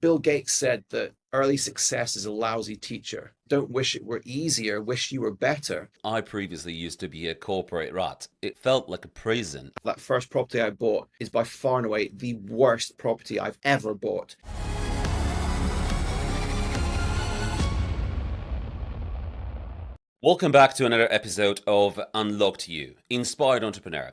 Bill Gates said that early success is a lousy teacher. Don't wish it were easier, wish you were better. I previously used to be a corporate rat. It felt like a prison. That first property I bought is by far and away the worst property I've ever bought. Welcome back to another episode of Unlocked You, Inspired Entrepreneur.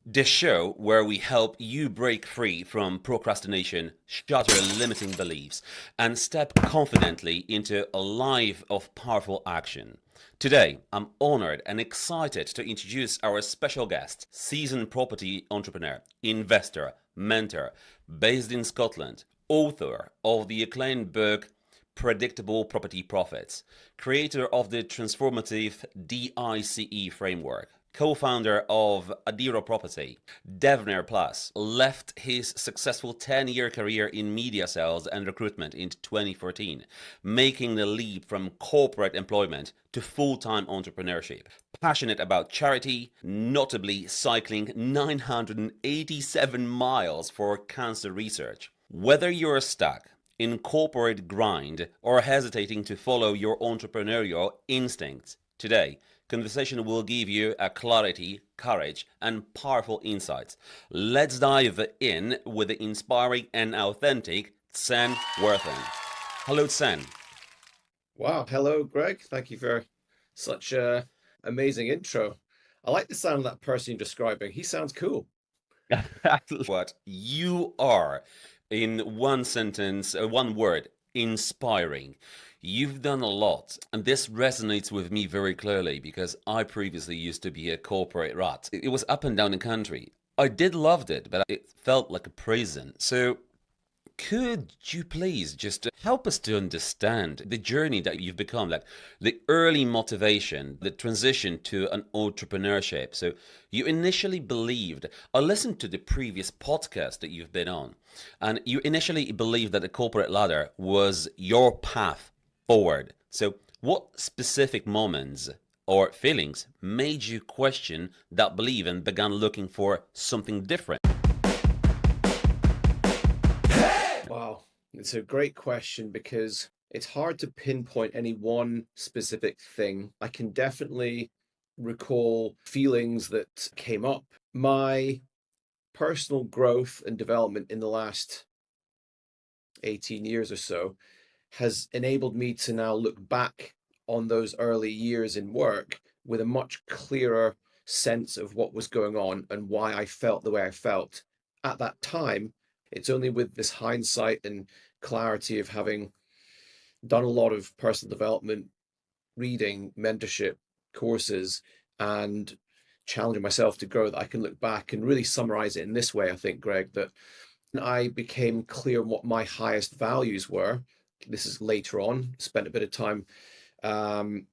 The show where we help you break free from procrastination, shatter limiting beliefs, and step confidently into a life of powerful action. Today, I'm honored and excited to introduce our special guest, seasoned property entrepreneur, investor, mentor, based in Scotland, author of the acclaimed book Predictable Property Profits, creator of the transformative DICE framework, co-founder of Adira Property, Devner Plus, left his successful 10-year career in media sales and recruitment in 2014, making the leap from corporate employment to full-time entrepreneurship. Passionate about charity, notably cycling 987 miles for cancer research. Whether you're stuck in corporate grind or hesitating to follow your entrepreneurial instincts, today conversation will give you a clarity, courage, and powerful insights. Let's dive in with the inspiring and authentic Tsen Wharton. Hello, Tsen. Wow. Hello, Greg. Thank you for such a amazing intro. I like the sound of that person you're describing. He sounds cool. What you are, in one sentence, one word, inspiring. You've done a lot, and this resonates with me very clearly because I previously used to be a corporate rat. It was up and down the country. I did loved it, but it felt like a prison. So could you please just help us to understand the journey that you've become, like the early motivation, the transition to an entrepreneurship? So you initially believed, I listened to the previous podcast that you've been on, and you initially believed that the corporate ladder was your path forward. So what specific moments or feelings made you question that belief and began looking for something different? Wow. It's a great question because it's hard to pinpoint any one specific thing. I can definitely recall feelings that came up. My personal growth and development in the last 18 years or so has enabled me to now look back on those early years in work with a much clearer sense of what was going on and why I felt the way I felt at that time. It's only with this hindsight and clarity of having done a lot of personal development, reading, mentorship courses, and challenging myself to grow that I can look back and really summarize it in this way, I think, Greg, that I became clear on what my highest values were. This is later on, spent a bit of time um,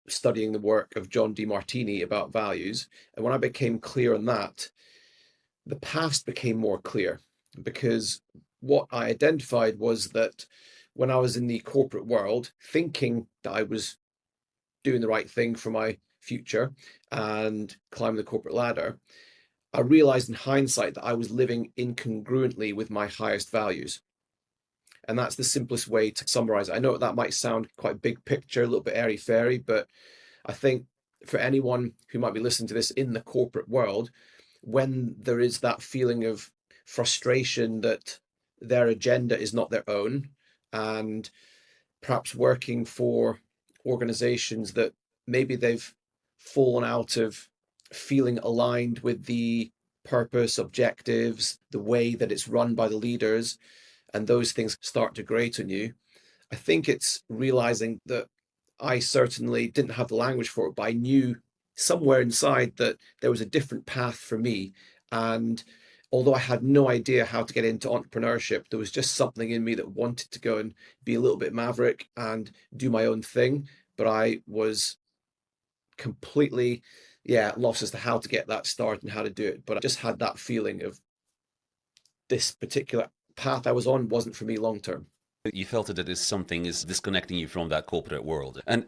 studying the work of John Demartini about values. And when I became clear on that, the past became more clear because what I identified was that when I was in the corporate world, thinking that I was doing the right thing for my future and climbing the corporate ladder, I realized in hindsight that I was living incongruently with my highest values. And that's the simplest way to summarize it. I know that might sound quite big picture, a little bit airy fairy, but I think for anyone who might be listening to this in the corporate world, when there is that feeling of frustration that their agenda is not their own, and perhaps working for organizations that maybe they've fallen out of feeling aligned with the purpose, objectives, the way that it's run by the leaders, and those things start to grate on you. I think it's realizing that I certainly didn't have the language for it, but I knew somewhere inside that there was a different path for me. And although I had no idea how to get into entrepreneurship, there was just something in me that wanted to go and be a little bit maverick and do my own thing. But I was completely, lost as to how to get that started and how to do it. But I just had that feeling of this particular path I was on wasn't for me long term. You felt that this something is disconnecting you from that corporate world. And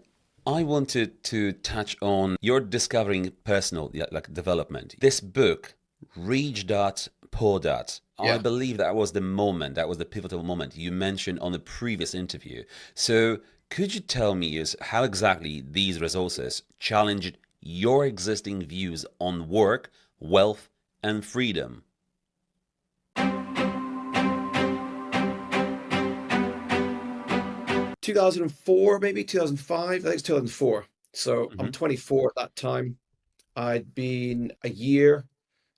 I wanted to touch on your discovering personal like development. This book Reach that, pour that. I Yeah. believe that was the moment, that was the pivotal moment you mentioned on the previous interview. So, could you tell me is how exactly these resources challenged your existing views on work, wealth, and freedom? 2004, maybe 2005. I think it's 2004. So I'm Hmm. 24 at that time. I'd been a year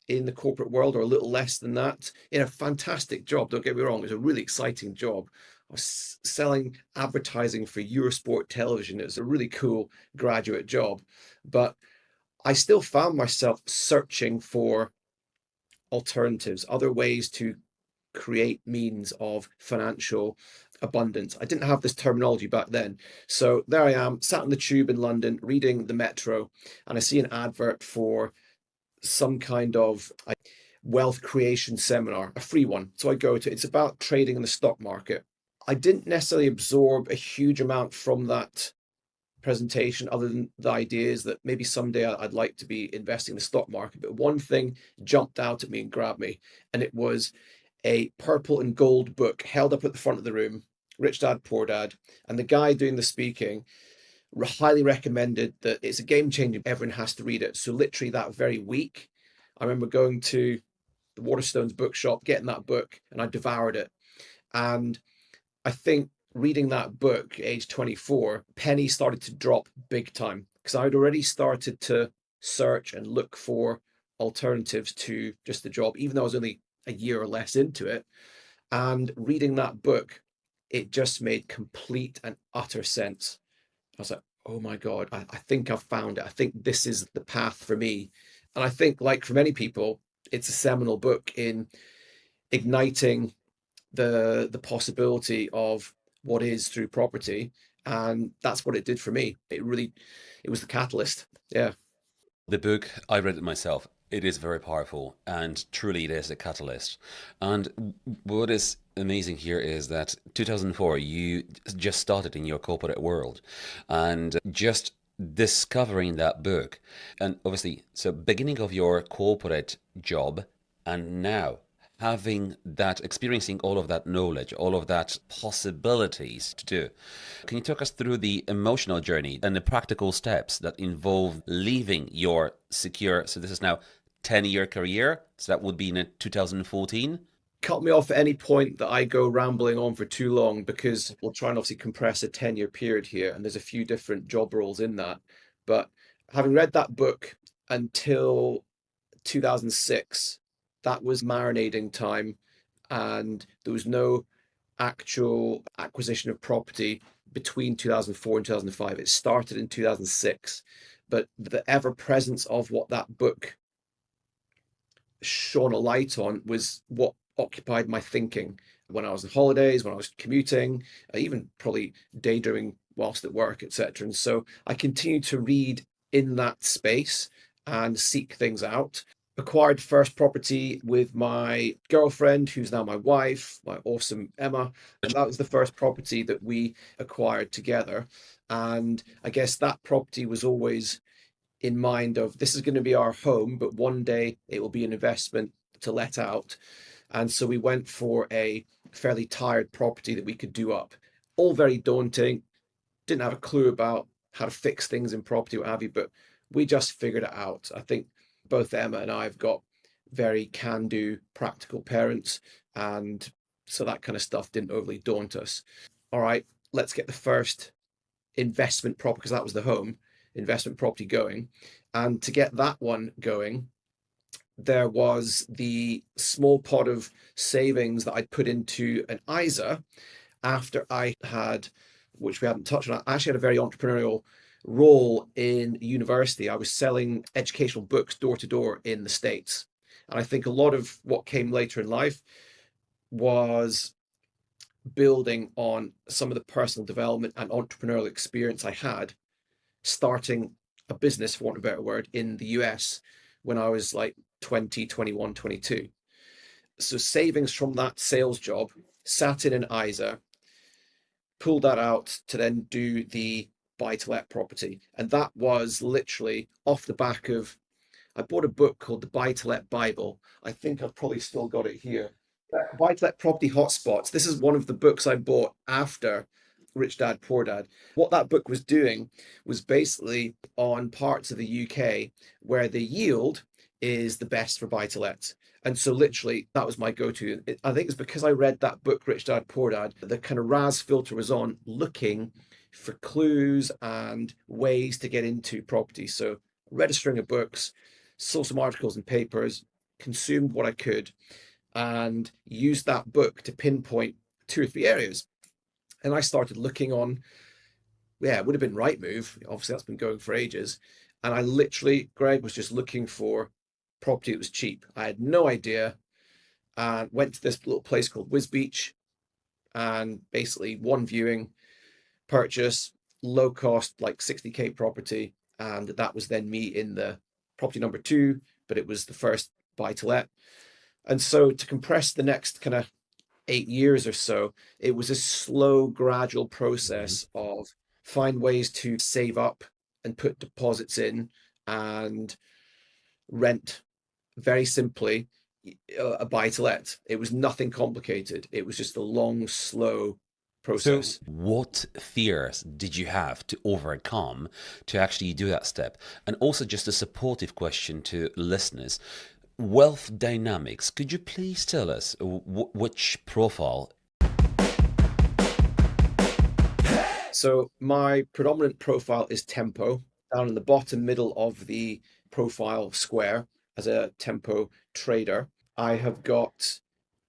in the corporate world, or a little less than that, in a fantastic job. Don't get me wrong, it was a really exciting job. I was selling advertising for Eurosport television. It was a really cool graduate job. But I still found myself searching for alternatives, other ways to create means of financial abundance. I didn't have this terminology back then. So there I am, sat on the tube in London, reading the Metro, and I see an advert for some kind of wealth creation seminar, a free one. So I go to it. It's about trading in the stock market. I didn't necessarily absorb a huge amount from that presentation, other than the ideas that maybe someday I'd like to be investing in the stock market. But one thing jumped out at me and grabbed me, and it was a purple and gold book held up at the front of the room, Rich Dad Poor Dad. And the guy doing the speaking highly recommended that it's a game changer. Everyone has to read it. So literally that very week, I remember going to the Waterstones bookshop, getting that book, and I devoured it. And I think reading that book, age 24, penny started to drop big time because I'd already started to search and look for alternatives to just the job, even though I was only a year or less into it. And reading that book, it just made complete and utter sense. I was like, oh my God, I think I've found it. I think this is the path for me. And I think, like for many people, it's a seminal book in igniting the possibility of what is through property. And that's what it did for me. It was the catalyst. Yeah. The book, I read it myself. It is very powerful and truly it is a catalyst. And what is amazing here is that 2004, you just started in your corporate world and just discovering that book. And obviously, so beginning of your corporate job and now having that, experiencing all of that knowledge, all of that possibilities to do. Can you talk us through the emotional journey and the practical steps that involve leaving your secure, so this is now 10-year career, so that would be in 2014? Cut me off at any point that I go rambling on for too long, because we'll try and obviously compress a 10-year period here. And there's a few different job roles in that. But having read that book until 2006, that was marinating time, and there was no actual acquisition of property between 2004 and 2005. It started in 2006, but the ever presence of what that book shone a light on was what occupied my thinking when I was on holidays, when I was commuting, even probably daydreaming whilst at work, etc. And so I continued to read in that space and seek things out. Acquired first property with my girlfriend, who's now my wife, my awesome Emma. And that was the first property that we acquired together. And I guess that property was always in mind of, this is going to be our home, but one day it will be an investment to let out. And so we went for a fairly tired property that we could do up. All very daunting. Didn't have a clue about how to fix things in property, what have you, but we just figured it out. I think both Emma and I have got very can-do, practical parents, and so that kind of stuff didn't overly daunt us. All right, let's get the first investment property, because that was the home investment property, going. And to get that one going, there was the small pot of savings that I'd put into an ISA after I had, which we hadn't touched on, I actually had a very entrepreneurial role in university. I was selling educational books door to door in the States. And I think a lot of what came later in life was building on some of the personal development and entrepreneurial experience I had starting a business, for want of a better word, in the US when I was like 20, 21, 22. So savings from that sales job sat in an ISA, pulled that out to then do the buy to let property. And that was literally off the back of, I bought a book called The Buy to Let Bible. I think I've probably still got it here. Buy to Let Property Hotspots. This is one of the books I bought after Rich Dad Poor Dad. What that book was doing was basically on parts of the UK where the yield is the best for buy to lets. And so literally that was my go-to. I think it's because I read that book, Rich Dad Poor Dad, the kind of RAS filter was on looking for clues and ways to get into property. So read a string of books, saw some articles and papers, consumed what I could, and used that book to pinpoint two or three areas. And I started looking on, yeah, it would have been Rightmove. Obviously, that's been going for ages. And I literally, Greg, was just looking for property that was cheap. I had no idea, and went to this little place called Whiz Beach, and basically one viewing, purchase, low cost, like 60K property. And that was then me in the property number two, but it was the first buy to let. And so to compress the next kind of 8 years or so, it was a slow, gradual Mhm. process of find ways to save up and put deposits in and rent very simply a buy to let. It was nothing complicated. It was just a long, slow So, process. what fears did you have to overcome to actually do that step? And also, just a supportive question to listeners, wealth dynamics. Could you please tell us which profile? So my predominant profile is tempo, down in the bottom middle of the profile square as a tempo trader. I have got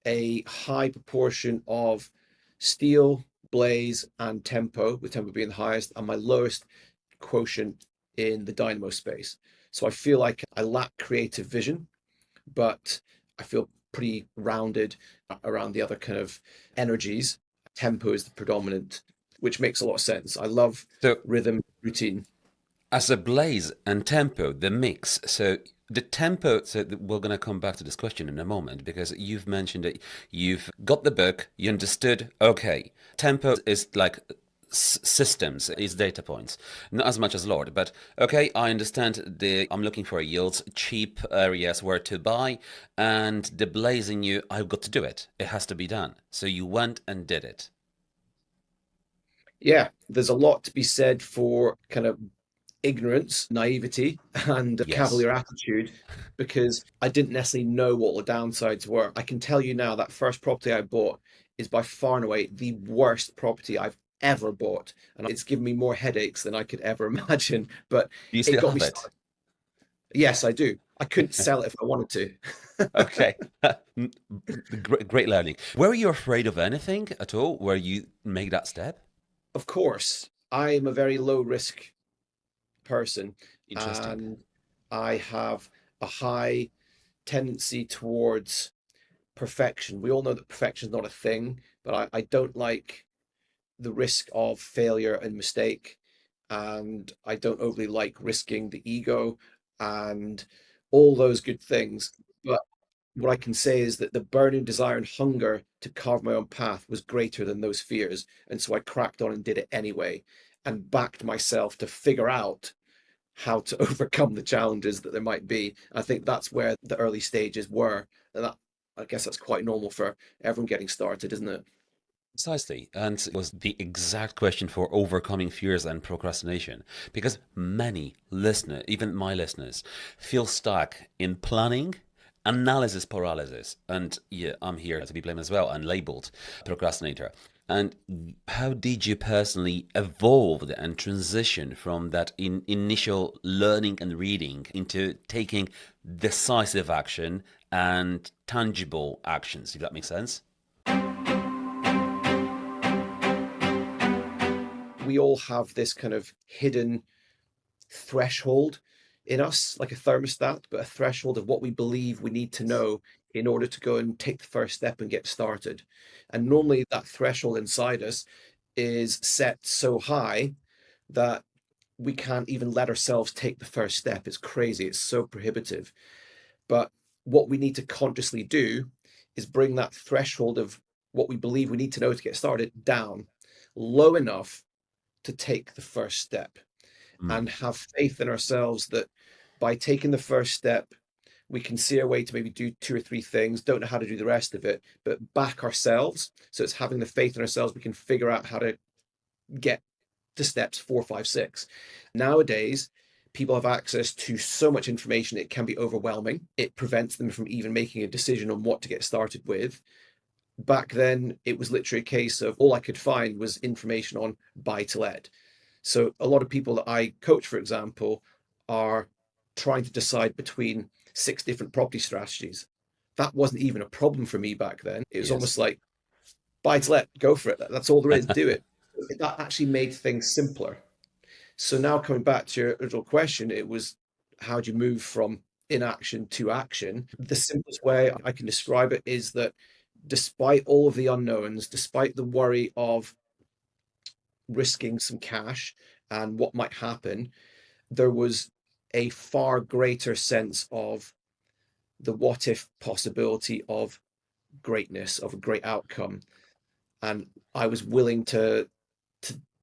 a high proportion of steel, blaze, and tempo, with tempo being the highest, and my lowest quotient in the dynamo space. So I feel like I lack creative vision, but I feel pretty rounded around the other kind of energies. Tempo is the predominant, which makes a lot of sense. I love So, rhythm, routine. as a blaze and tempo, the mix. So, the tempo, so we're going to come back to this question in a moment because you've mentioned that you've got the book, you understood, okay, tempo is like systems, is data points, not as much as Lord, but okay, I understand I'm looking for yields, cheap areas where to buy, and the blazing you, I've got to do it. It has to be done. So you went and did it. Yeah, there's a lot to be said for kind of ignorance, naivety, and Yes. cavalier attitude because I didn't necessarily know what the downsides were. I can tell you now that first property I bought is by far and away the worst property I've ever bought. And it's given me more headaches than I could ever imagine. But Do you it still got me have it? started. Yes, I do. I couldn't sell it if I wanted to. Okay. Great learning. Were you afraid of anything at all where you make that step? Of course, I'm a very low risk person, Interesting. and I have a high tendency towards perfection. We all know that perfection is not a thing, but I don't like the risk of failure and mistake. And I don't overly like risking the ego and all those good things. But what I can say is that the burning desire and hunger to carve my own path was greater than those fears. And so I cracked on and did it anyway and backed myself to figure out how to overcome the challenges that there might be. I think that's where the early stages were. And that, I guess that's quite normal for everyone getting started, isn't it? Precisely. And it was the exact question for overcoming fears and procrastination. Because many listeners, even my listeners, feel stuck in planning, analysis paralysis. And yeah, I'm here to be blamed as well and labeled procrastinator. And how did you personally evolve and transition from that initial learning and reading into taking decisive action and tangible actions, if that makes sense? We all have this kind of hidden threshold in us, like a thermostat, but a threshold of what we believe we need to know in order to go and take the first step and get started. And normally that threshold inside us is set so high that we can't even let ourselves take the first step. It's crazy. It's so prohibitive. But what we need to consciously do is bring that threshold of what we believe we need to know to get started down low enough to take the first step Mm. and have faith in ourselves that By taking the first step, we can see our way to maybe do two or three things, don't know how to do the rest of it, but back ourselves. So it's having the faith in ourselves. We can figure out how to get to steps 4, 5, 6. Nowadays, people have access to so much information, it can be overwhelming. It prevents them from even making a decision on what to get started with. Back then, it was literally a case of all I could find was information on buy to let. So a lot of people that I coach, for example, are trying to decide between 6 different property strategies. That wasn't even a problem for me back then. It was Yes. almost like buy to let, go for it. That's all there is, do it. That actually made things simpler. So now coming back to your original question, it was how do you move from inaction to action? The simplest way I can describe it is that despite all of the unknowns, despite the worry of risking some cash and what might happen, there was a far greater sense of the what if possibility of greatness, of a great outcome. And I was willing to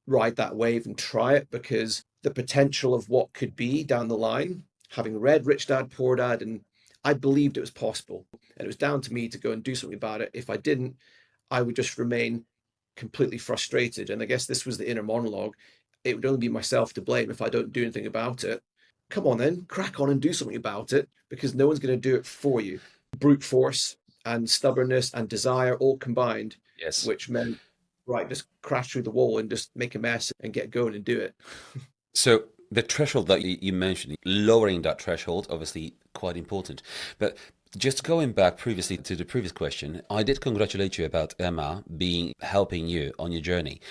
ride that wave and try it because the potential of what could be down the line, having read Rich Dad Poor Dad, and I believed it was possible. And it was down to me to go and do something about it. If I didn't, I would just remain completely frustrated. And I guess this was the inner monologue. It would only be myself to blame if I don't do anything about it. Come on then, crack on and do something about it because no one's going to do it for you. Brute force and stubbornness and desire all combined, Yes. which meant, right, just crash through the wall and just make a mess and get going and do it. So the threshold that you mentioned, lowering that threshold, obviously quite important. But just going back previously to the previous question, I did congratulate you about Emma being helping you on your journey.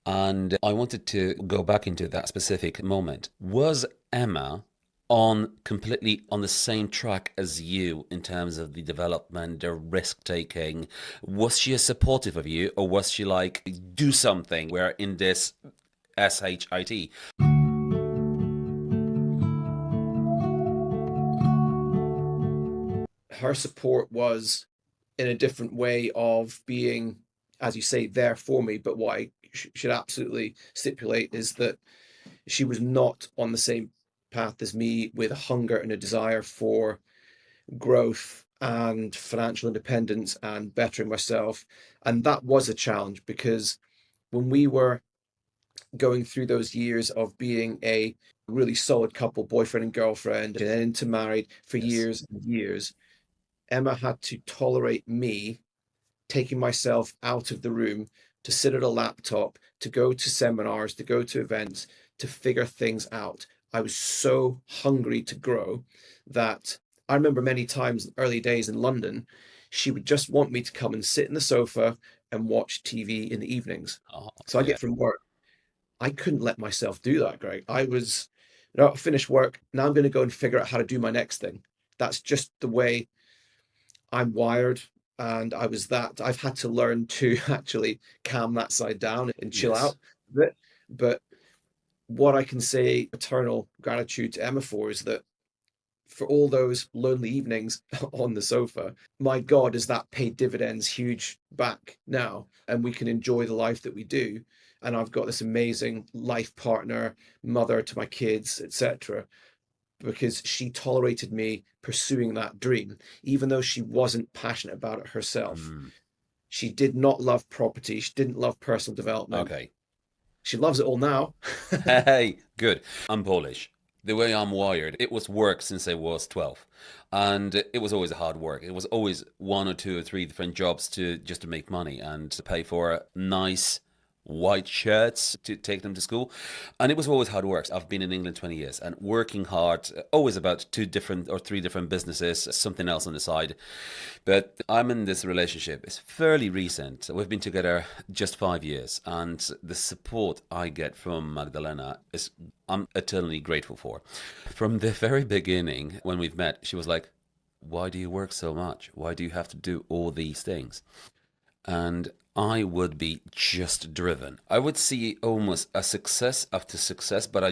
And I wanted to go back into that specific moment. Was Emma on completely on the same track as you in terms of the development, the risk taking? Was she supportive of you, or was she like, do something? We're in this SHIT. Her support was in a different way of being, as you say, there for me. But what I should absolutely stipulate is that she was not on the same path as me with a hunger and a desire for growth and financial independence and bettering myself. And that was a challenge because when we were going through those years of being a really solid couple, boyfriend and girlfriend, and then into married for Yes. years and years, Emma had to tolerate me taking myself out of the room to sit at a laptop, to go to seminars, to go to events, to figure things out. I was so hungry to grow that I remember many times in early days in London, she would just want me to come and sit in the sofa and watch TV in the evenings. Oh, So I yeah. get from work. I couldn't let myself do that, Greg. I was, finish work. Now I'm going to go and figure out how to do my next thing. That's just the way I'm wired. And I've had to learn to actually calm that side down and chill Yes. out a bit. But what I can say eternal gratitude to Emma for is that for all those lonely evenings on the sofa, my God, is that paid dividends huge back now. And we can enjoy the life that we do. And I've got this amazing life partner, mother to my kids, etc., because she tolerated me pursuing that dream, even though she wasn't passionate about it herself. Mm, She did not love property. She didn't love personal development. okay. She loves it all now. Hey, good. I'm Polish. The way I'm wired, it was work since I was 12. And it was always hard work. It was always one or two or three different jobs to just to make money and to pay for nice white shirts to take them to school. And it was always hard work. I've been in England 20 years and working hard, always about two different or three different businesses, something else on the side. But I'm in this relationship. It's fairly recent. We've been together just 5 years, and the support I get from Magdalena is I'm eternally grateful for. From the very beginning, when we've met, she was like, "Why do you work so much? Why do you have to do all these things?" And I would be just driven. I would see almost a success after success, but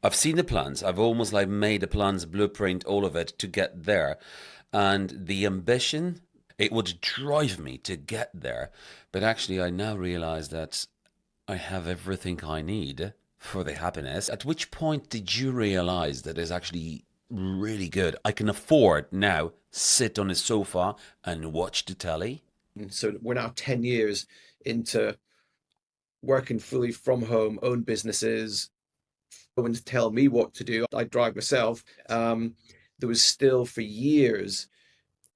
I've seen the plans. I've almost like made the plans, blueprint, all of it to get there. And the ambition, it would drive me to get there. But actually, I now realize that I have everything I need for the happiness. At which point did you realize that there's actually really good. I can afford now sit on the sofa and watch the telly. And so we're now 10 years into working fully from home, own businesses, no one to tell me what to do. I drive myself. There was still for years,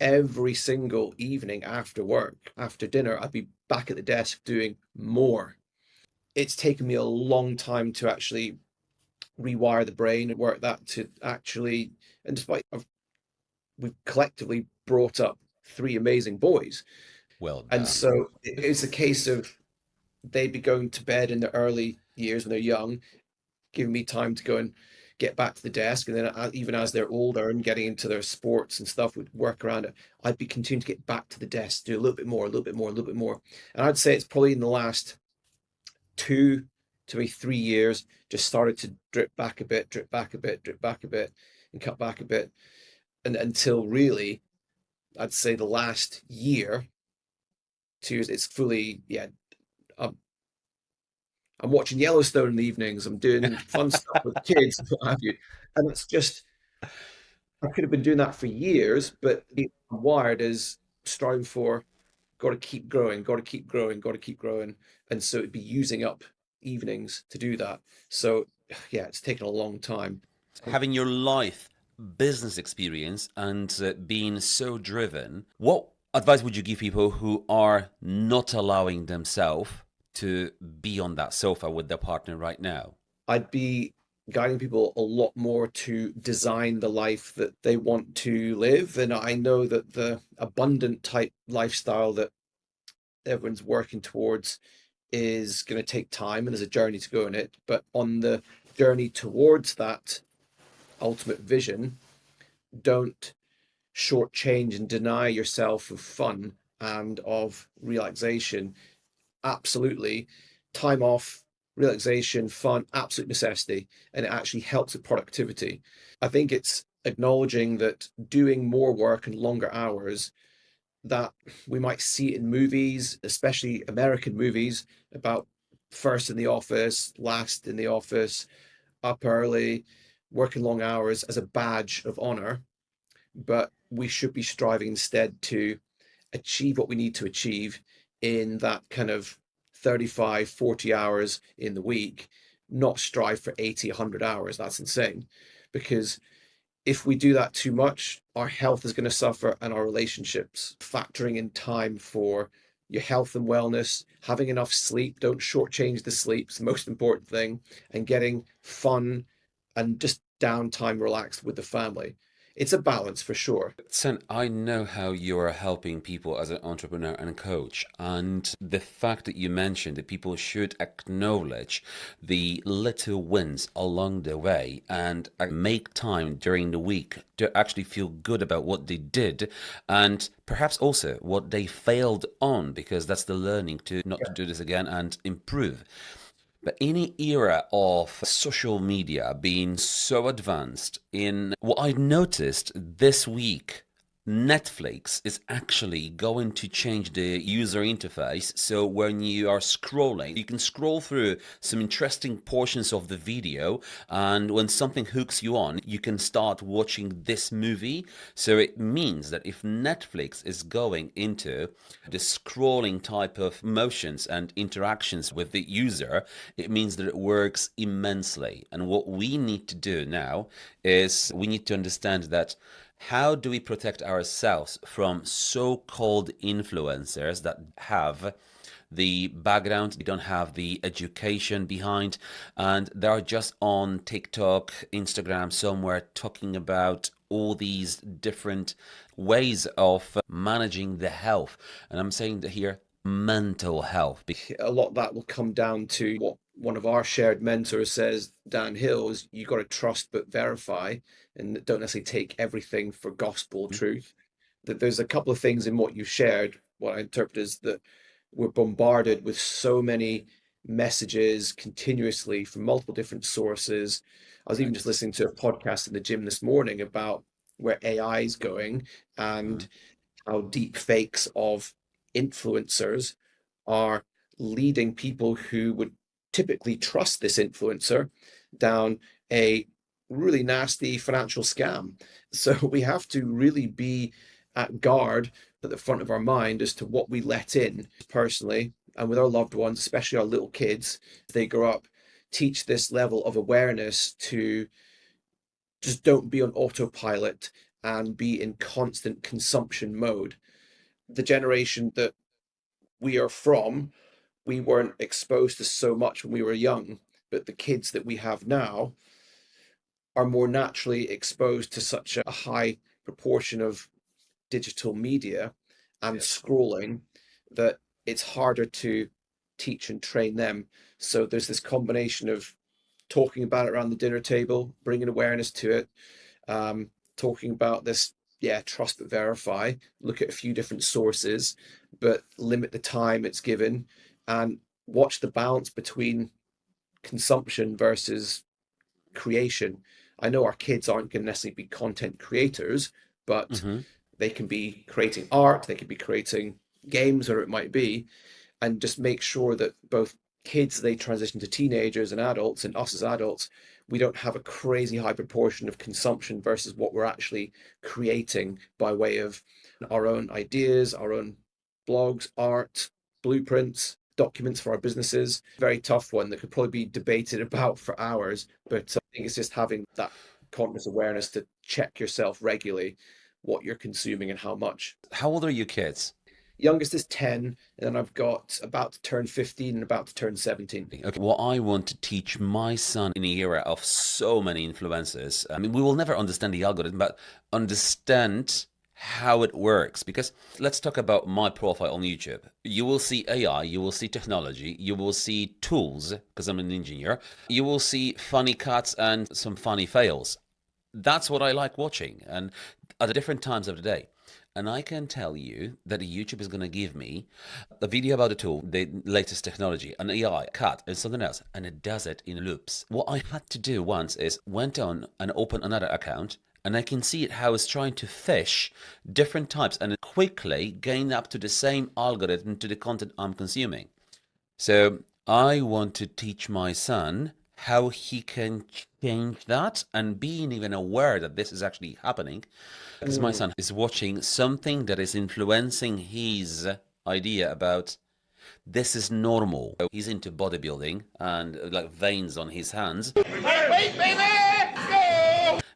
every single evening after work, after dinner, I'd be back at the desk doing more. It's taken me a long time to actually rewire the brain and work that to actually, and despite we've collectively brought up three amazing boys. Well And done. so it's a case of they'd be going to bed in the early years when they're young, giving me time to go and get back to the desk. And then even as they're older and getting into their sports and stuff, would work around it. I'd be continuing to get back to the desk, do a little bit more, a little bit more, a little bit more. And I'd say it's probably in the last 2 to 3 years, just started to drip back a bit, drip back a bit, drip back a bit, and cut back a bit. And until really, I'd say the last year, 2 years, it's fully, yeah, I'm, I'm watching Yellowstone in the evenings. I'm doing fun stuff with kids, what have you. And it's just, I could have been doing that for years, but the wired is striving for, got to keep growing, got to keep growing, got to keep growing. And so it'd be using up evenings to do that. So yeah, it's taken a long time. Having your life business experience and being so driven, what advice would you give people who are not allowing themselves to be on that sofa with their partner right now? I'd be guiding people a lot more to design the life that they want to live. And I know that the abundant type lifestyle that everyone's working towards is going to take time and there's a journey to go in it. But on the journey towards that ultimate vision, don't shortchange and deny yourself of fun and of relaxation. Absolutely. Time off, relaxation, fun, absolute necessity. And it actually helps with productivity. I think it's acknowledging that doing more work and longer hours, that we might see in movies, especially American movies, about first in the office, last in the office, up early, working long hours as a badge of honor. But we should be striving instead to achieve what we need to achieve in that kind of 35, 40 hours in the week, not strive for 80, 100 hours. That's insane. Because if we do that too much, our health is going to suffer and our relationships. Factoring in time for your health and wellness, having enough sleep, don't shortchange the sleep, it's the most important thing, and getting fun and just downtime relaxed with the family. It's a balance for sure. Sen, I know how you are helping people as an entrepreneur and coach, and the fact that you mentioned that people should acknowledge the little wins along the way and make time during the week to actually feel good about what they did and perhaps also what they failed on, because that's the learning to not to do this again and improve. But in an era of social media being so advanced, in what I noticed this week, Netflix is actually going to change the user interface. So when you are scrolling, you can scroll through some interesting portions of the video. And when something hooks you on, you can start watching this movie. So it means that if Netflix is going into the scrolling type of motions and interactions with the user, it means that it works immensely. And what we need to do now is we need to understand that how do we protect ourselves from so-called influencers that have the background, they don't have the education behind, and they're just on TikTok, Instagram, somewhere talking about all these different ways of managing the health. And I'm saying that here, mental health. A lot of that will come down to what one of our shared mentors says, Dan Hill, is you got to trust but verify and don't necessarily take everything for gospel truth. That there's a couple of things in what you shared, what I interpret is that we're bombarded with so many messages continuously from multiple different sources. I was even just Correct. listening to a podcast in the gym this morning about where AI is going Mhm. and how deep fakes of influencers are leading people who would typically trust this influencer down a really nasty financial scam. So we have to really be at guard at the front of our mind as to what we let in personally and with our loved ones, especially our little kids, as they grow up, teach this level of awareness to just don't be on autopilot and be in constant consumption mode. The generation that we are from, we weren't exposed to so much when we were young, but the kids that we have now are more naturally exposed to such a high proportion of digital media and Yes. scrolling that it's harder to teach and train them. So there's this combination of talking about it around the dinner table, bringing awareness to it, talking about this, yeah, trust but verify, look at a few different sources, but limit the time it's given and watch the balance between consumption versus creation. I know our kids aren't going to necessarily be content creators, but Hmm. they can be creating art, they could be creating games, or it might be, and just make sure that both kids they transition to teenagers and adults, and us as adults, we don't have a crazy high proportion of consumption versus what we're actually creating by way of our own ideas, our own blogs, art, blueprints, documents for our businesses. Very tough one that could probably be debated about for hours, but I think it's just having that conscious awareness to check yourself regularly what you're consuming and how much. How old are your kids? Youngest is 10, and then I've got about to turn 15 and about to turn 17. Okay, what I want to teach my son in the era of so many influencers, I mean, we will never understand the algorithm, but understand how it works. Because let's talk about my profile on YouTube. You will see AI, you will see technology, you will see tools, because I'm an engineer, you will see funny cuts and some funny fails. That's what I like watching, and at the different times of the day. And I can tell you that YouTube is going to give me a video about a tool, the latest technology, an AI, cut, and something else, and it does it in loops. What I had to do once is went on and opened another account, and I can see it how it's trying to fish different types and it quickly gain up to the same algorithm to the content I'm consuming. So I want to teach my son how he can change that and being even aware that this is actually happening because my Mm. son is watching something that is influencing his idea about this is normal. He's into bodybuilding and like veins on his hands. Wait, baby!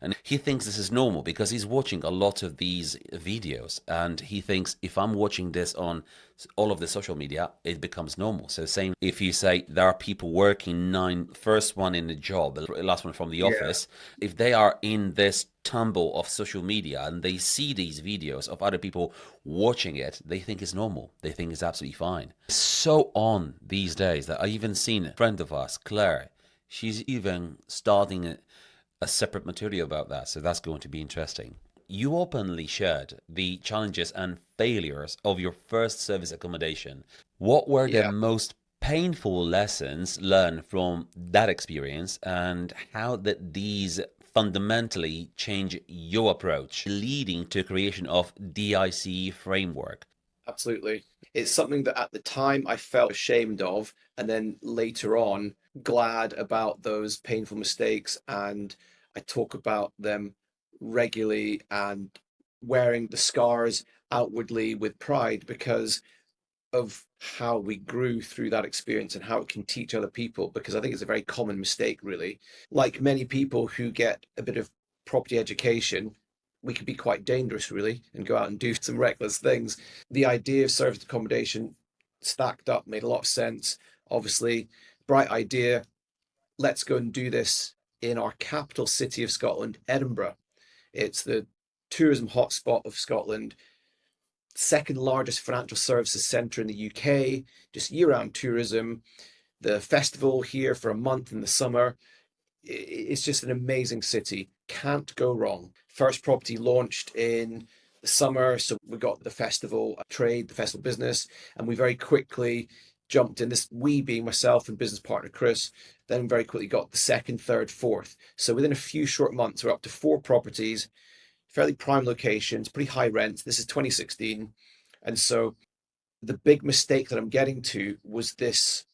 And he thinks this is normal because he's watching a lot of these videos and he thinks if I'm watching this on all of the social media, it becomes normal. So same if you say there are people working nine, first one in the job, the last one from the Yeah. office, if they are in this tumble of social media and they see these videos of other people watching it, they think it's normal. They think it's absolutely fine. It's so on these days that I even seen a friend of ours, Claire, she's even starting a separate material about that. So that's going to be interesting. You openly shared the challenges and failures of your first service accommodation. What were the Yeah. most painful lessons learned from that experience, and how did these fundamentally change your approach, leading to creation of DIC framework? Absolutely. It's something that at the time I felt ashamed of, and then later on, glad about those painful mistakes. And I talk about them regularly and wearing the scars outwardly with pride because of how we grew through that experience and how it can teach other people. Because I think it's a very common mistake, really. Like many people who get a bit of property education, we can be quite dangerous, really, and go out and do some reckless things. The idea of service accommodation stacked up made a lot of sense. Obviously, bright idea. Let's go and do this in our capital city of Scotland, Edinburgh. It's the tourism hotspot of Scotland, second largest financial services centre in the UK, just year round tourism. The festival here for a month in the summer. It's just an amazing city. Can't go wrong. First property launched in the summer. So we got the festival trade, the festival business, and we very quickly jumped in. This we being myself and business partner Chris, then very quickly got the second, third, fourth. So within a few short months, we're up to four properties, fairly prime locations, pretty high rent. This is 2016. And so the big mistake that I'm getting to was this: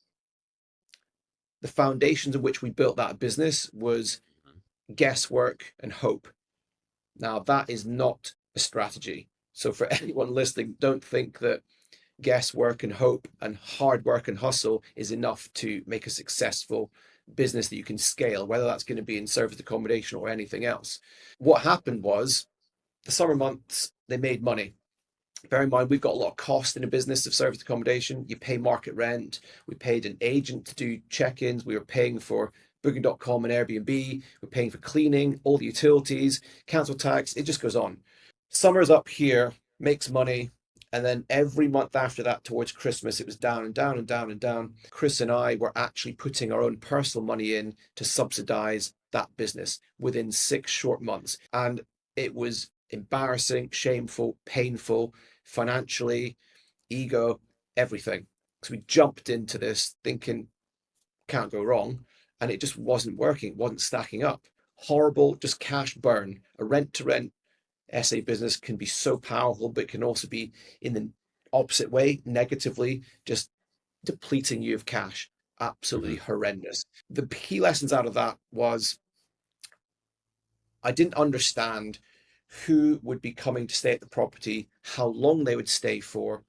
the foundations of which we built that business was guesswork and hope. Now, that is not a strategy. So, for anyone listening, don't think that guesswork and hope and hard work and hustle is enough to make a successful business that you can scale, whether that's going to be in service accommodation or anything else. What happened was the summer months, they made money. Bear in mind, we've got a lot of cost in a business of service accommodation. You pay market rent. We paid an agent to do check-ins. We were paying for Booking.com and Airbnb. We're paying for cleaning, all the utilities, council tax. It just goes on. Summer's up here, makes money. And then every month after that, towards Christmas, it was down and down and down and down. Chris and I were actually putting our own personal money in to subsidize that business within 6 short months. And it was embarrassing, shameful, painful, financially, ego, everything. So we jumped into this thinking, can't go wrong. And it just wasn't working, it wasn't stacking up. Horrible, just cash burn. A rent to rent SA business can be so powerful, but can also be in the opposite way, negatively, just depleting you of cash. Absolutely Hmm. horrendous. The key lessons out of that was I didn't understand who would be coming to stay at the property, how long they would stay for,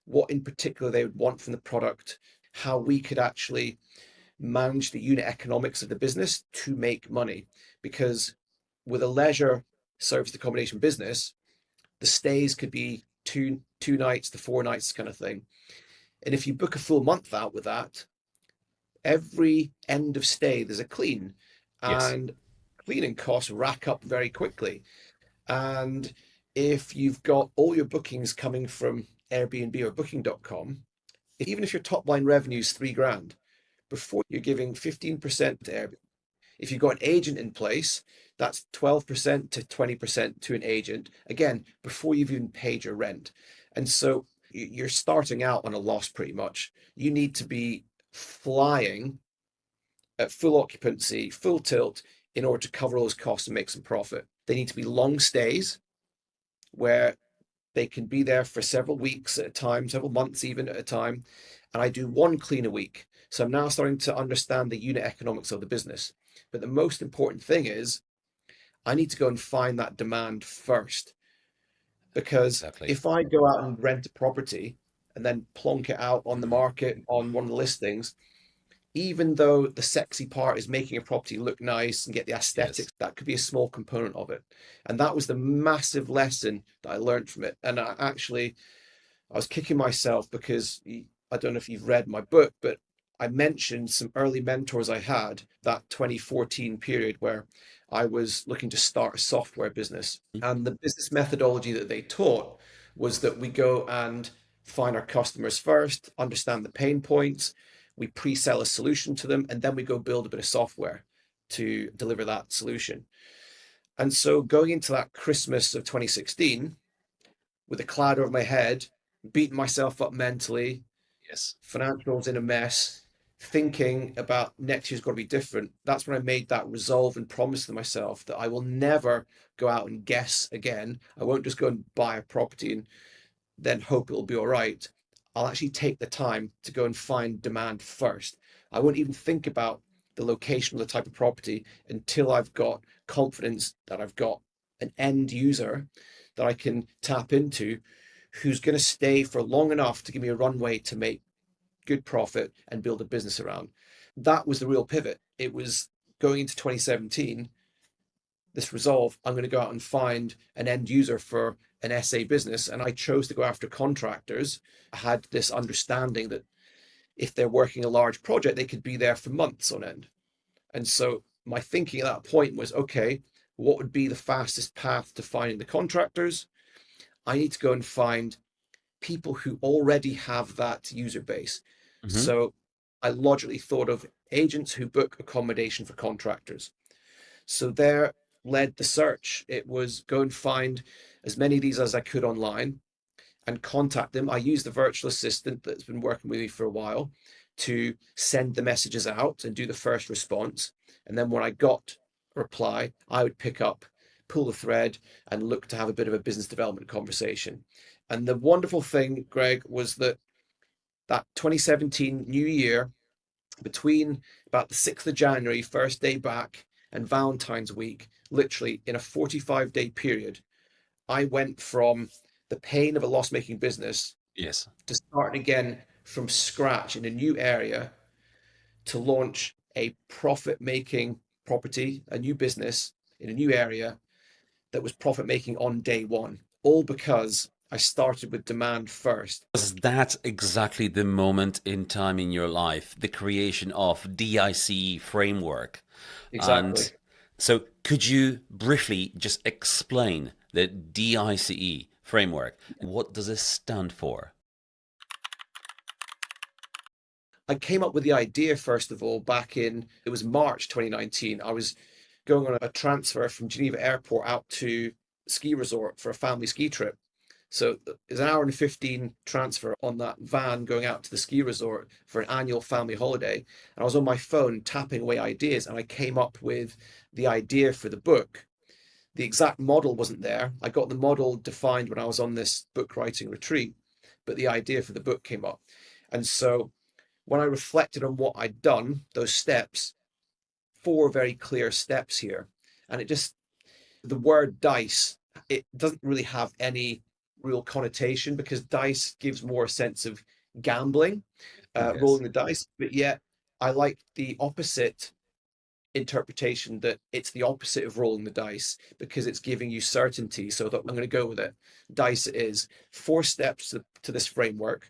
what in particular they would want from the product, how we could actually manage the unit economics of the business to make money. Because with a leisure service accommodation business, the stays could be two nights to 4 nights kind of thing. And if you book a full month out with that, every end of stay there's a clean, Yes. and cleaning costs rack up very quickly. And if you've got all your bookings coming from Airbnb or Booking.com, even if your top line revenue is 3 grand, before you're giving 15% to Airbnb. If you've got an agent in place, that's 12% to 20% to an agent. Again, before you've even paid your rent. And so you're starting out on a loss pretty much. You need to be flying at full occupancy, full tilt in order to cover all those costs and make some profit. They need to be long stays where they can be there for several weeks at a time, several months even at a time. And I do one clean a week. So I'm now starting to understand the unit economics of the business. But the most important thing is I need to go and find that demand first. Because Exactly. if I go out and rent a property and then plonk it out on the market on one of the listings, even though the sexy part is making a property look nice and get the Yes. aesthetics, that could be a small component of it. And that was the massive lesson that I learned from it. And I was kicking myself because I don't know if you've read my book, but I mentioned some early mentors I had that 2014 period where I was looking to start a software business. And the business methodology that they taught was that we go and find our customers first, understand the pain points, we pre-sell a solution to them, and then we go build a bit of software to deliver that solution. And so going into that Christmas of 2016, with a cloud over my head, beating myself up mentally, Yes. financials in a mess, thinking about next year's got to be different. That's when I made that resolve and promise to myself that I will never go out and guess again. I won't just go and buy a property and then hope it'll be all right. I'll actually take the time to go and find demand first. I won't even think about the location of the type of property until I've got confidence that I've got an end user that I can tap into who's going to stay for long enough to give me a runway to make good profit and build a business around. That was the real pivot. It was going into 2017, this resolve, I'm going to go out and find an end user for an SA business. And I chose to go after contractors. I had this understanding that if they're working a large project, they could be there for months on end. And so my thinking at that point was, okay, what would be the fastest path to finding the contractors? I need to go and find people who already have that user base. Hmm. So I logically thought of agents who book accommodation for contractors. So there led the search. It was go and find as many of these as I could online and contact them. I used the virtual assistant that's been working with me for a while to send the messages out and do the first response. And then when I got a reply, I would pick up, pull the thread, and look to have a bit of a business development conversation. And the wonderful thing, Greg, was that 2017 New Year, between about the 6th of January, first day back, and Valentine's week, literally in a 45-day period, I went from the pain of a loss-making business Yes. to starting again from scratch in a new area to launch a profit-making property, a new business in a new area that was profit-making on day one, all because I started with demand first. Was that exactly the moment in time in your life, the creation of DICE framework? Exactly. And so could you briefly just explain the DICE framework? What does it stand for? I came up with the idea, first of all, back in, it was March 2019. I was going on a transfer from Geneva Airport out to ski resort for a family ski trip. So it's an hour and 15 transfer on that van going out to the ski resort for an annual family holiday. And I was on my phone tapping away ideas, and I came up with the idea for the book. The exact model wasn't there. I got the model defined when I was on this book writing retreat, but the idea for the book came up. And so when I reflected on what I'd done, those steps, four very clear steps here. And it just, the word dice, it doesn't really have any real connotation because dice gives more a sense of gambling, Yes. rolling the dice. But yet, I like the opposite interpretation, that it's the opposite of rolling the dice because it's giving you certainty. So I'm going to go with it. Dice is four steps to this framework.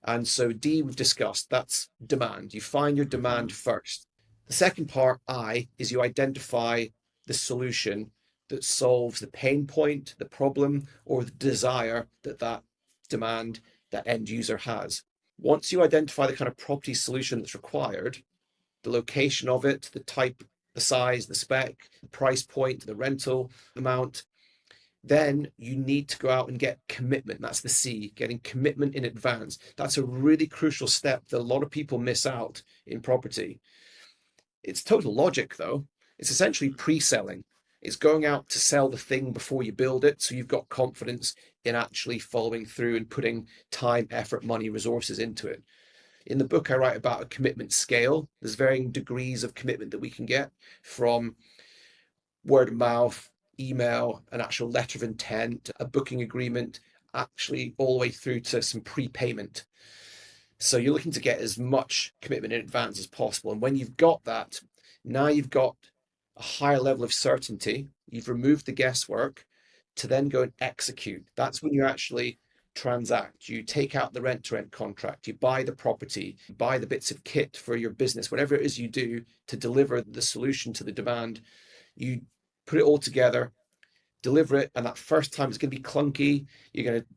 And so D, we've discussed, that's demand. You find your demand Mhm. first. The second part, I, is you identify the solution that solves the pain point, the problem, or the desire that that demand, that end user has. Once you identify the kind of property solution that's required, the location of it, the type, the size, the spec, the price point, the rental amount, then you need to go out and get commitment. That's the C, getting commitment in advance. That's a really crucial step that a lot of people miss out in property. It's total logic, though. It's essentially pre-selling. It's going out to sell the thing before you build it, so you've got confidence in actually following through and putting time, effort, money, resources into it. In the book, I write about a commitment scale. There's varying degrees of commitment that we can get, from word of mouth, email, an actual letter of intent, a booking agreement, actually all the way through to some prepayment. So you're looking to get as much commitment in advance as possible. And when you've got that, now you've got a higher level of certainty. You've removed the guesswork to then go and execute. That's when you actually transact. You take out the rent to rent contract, you buy the property, you buy the bits of kit for your business, whatever it is you do to deliver the solution to the demand. You put it all together, deliver it, and that first time it's going to be clunky. You're going to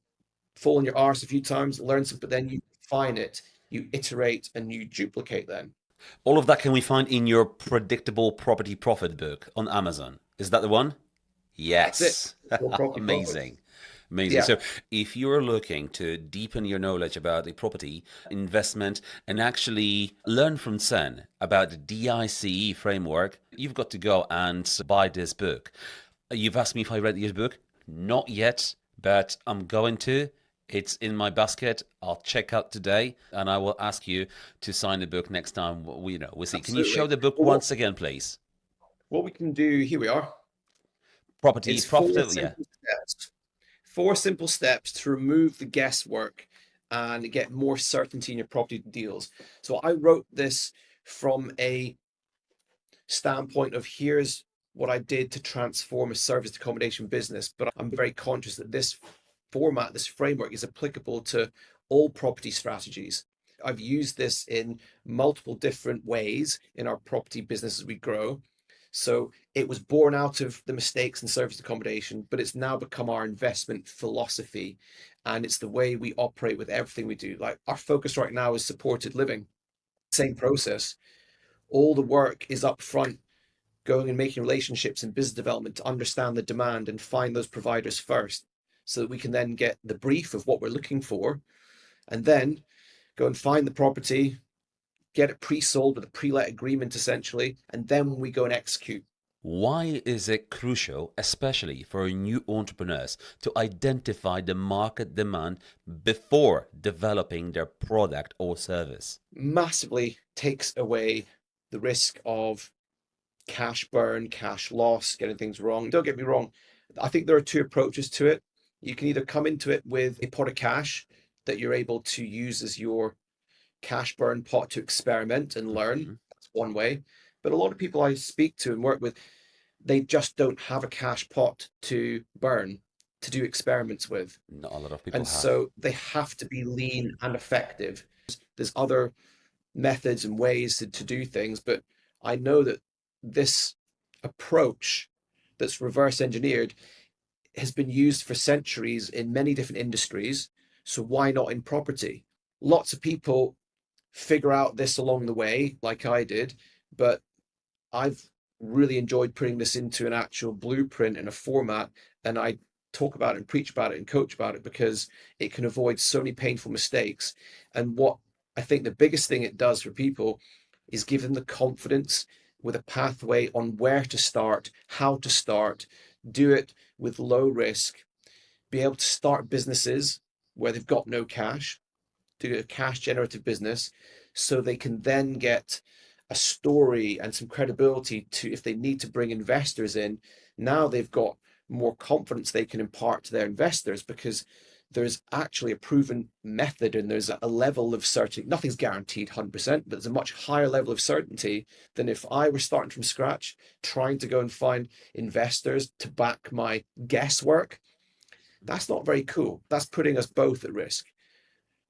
fall on your arse a few times, learn something, but then you refine it, you iterate, and you duplicate then. All of that can we find in your Predictable Property Profit book on Amazon. Is that the one? That's it. Yes. More property profit. Amazing. Amazing. Yeah. So, if you're looking to deepen your knowledge about the property investment and actually learn from Tsen about the DICE framework, you've got to go and buy this book. You've asked me if I read your book. Not yet, but I'm going to. It's in my basket. I'll check out today, and I will ask you to sign the book next time we see. Can you show Absolutely. the book Well, once again, please? what we can do, here we are. Property It's four profitable, yeah. simple steps. Four simple steps to remove the guesswork and get more certainty in your property deals. So I wrote this from a standpoint of, here's what I did to transform a serviced accommodation business, but I'm very conscious that this format, this framework is applicable to all property strategies. I've used this in multiple different ways in our property business as we grow. So it was born out of the mistakes in serviced accommodation, but it's now become our investment philosophy. And it's the way we operate with everything we do. Like, our focus right now is supported living. Same process. All the work is up front, going and making relationships and business development to understand the demand and find those providers first, so that we can then get the brief of what we're looking for, and then go and find the property, get it pre-sold with a pre-let agreement essentially, and then we go and execute. Why is it crucial, especially for new entrepreneurs, to identify the market demand before developing their product or service? Massively takes away the risk of cash burn, cash loss, getting things wrong. Don't get me wrong. I think there are two approaches to it. You can either come into it with a pot of cash that you're able to use as your cash burn pot to experiment and learn. Hmm. That's one way. But a lot of people I speak to and work with, they just don't have a cash pot to burn, to do experiments with. Not a lot of people And have. so they have to be lean and effective. There's other methods and ways to do things, but I know that this approach that's reverse engineered has been used for centuries in many different industries. So why not in property? Lots of people figure out this along the way, like I did, but I've really enjoyed putting this into an actual blueprint and a format, and I talk about it and preach about it and coach about it because it can avoid so many painful mistakes. And what I think the biggest thing it does for people is give them the confidence with a pathway on where to start, how to start, do it with low risk, be able to start businesses where they've got no cash, do a cash generative business, so they can then get a story and some credibility to, if they need to bring investors in, now they've got more confidence they can impart to their investors because there's actually a proven method and there's a level of certainty. Nothing's guaranteed 100%, but there's a much higher level of certainty than if I were starting from scratch, trying to go and find investors to back my guesswork. That's not very cool. That's putting us both at risk.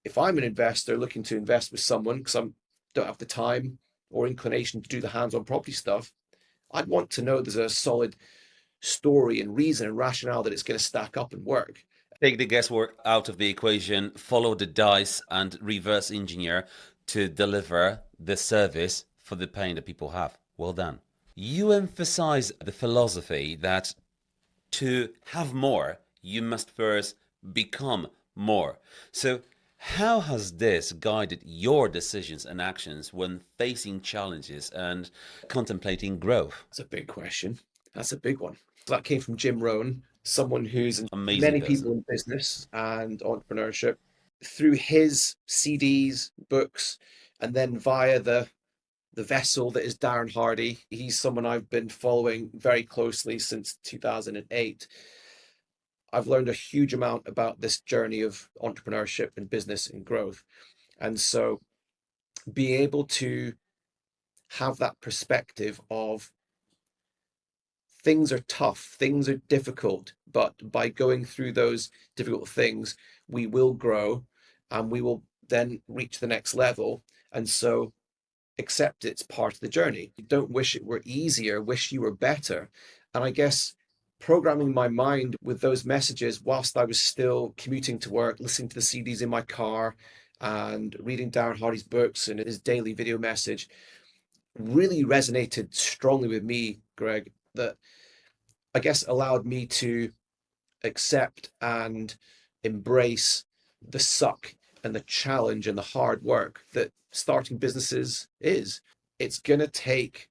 If I'm an investor looking to invest with someone because I don't have the time or inclination to do the hands-on property stuff, I'd want to know there's a solid story and reason and rationale that it's going to stack up and work. Take the guesswork out of the equation, follow the dice, and reverse engineer to deliver the service for the pain that people have. Well done. You emphasize the philosophy that to have more, you must first become more. So, how has this guided your decisions and actions when facing challenges and contemplating growth? That's a big question. That's a big one. That came from Jim Rohn, someone who's Amazing many people person. in business and entrepreneurship through his CDs, books, and then via the vessel that is Darren Hardy. He's someone I've been following very closely since 2008. I've learned a huge amount about this journey of entrepreneurship and business and growth. And so being able to have that perspective of things are tough, things are difficult, but by going through those difficult things, we will grow and we will then reach the next level. And so accept it's part of the journey. You don't wish it were easier, wish you were better. And I guess programming my mind with those messages whilst I was still commuting to work, listening to the CDs in my car and reading Darren Hardy's books and his daily video message really resonated strongly with me, Greg, that I guess allowed me to accept and embrace the suck and the challenge and the hard work that starting businesses is. It's going to take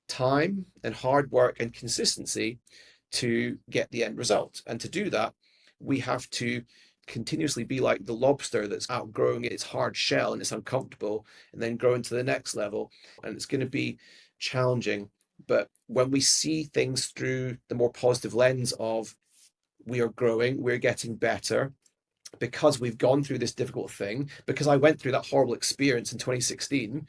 time and hard work and consistency to get the end result. And to do that, we have to continuously be like the lobster that's outgrowing its hard shell and it's uncomfortable and then growing to the next level. And it's going to be challenging. But when we see things through the more positive lens of we are growing, we're getting better because we've gone through this difficult thing, because I went through that horrible experience in 2016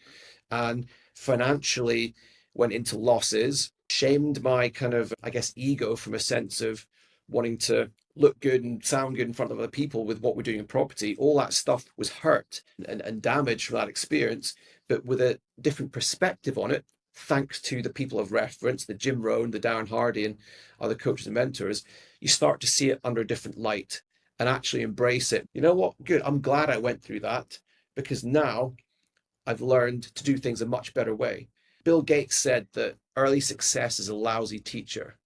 and financially went into losses, shamed my kind of, I guess, ego from a sense of wanting to look good and sound good in front of other people with what we're doing in property. All that stuff was hurt and damaged from that experience, but with a different perspective on it, thanks to the people of reference, the Jim Rohn, the Darren Hardy, and other coaches and mentors, you start to see it under a different light and actually embrace it. You know what? Good. I'm glad I went through that because now I've learned to do things a much better way. Bill Gates said that early success is a lousy teacher.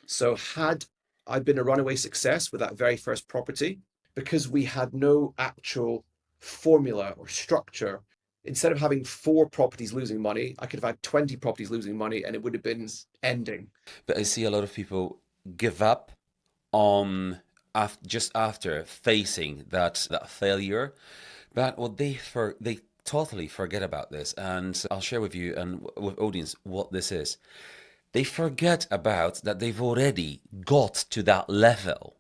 So had I been a runaway success with that very first property, because we had no actual formula or structure, instead of having 4 properties losing money, I could have had 20 properties losing money and it would have been ending. But I see a lot of people give up on just after facing that failure. But what they totally forget about this, and I'll share with you and with audience what this is. They forget about that they've already got to that level.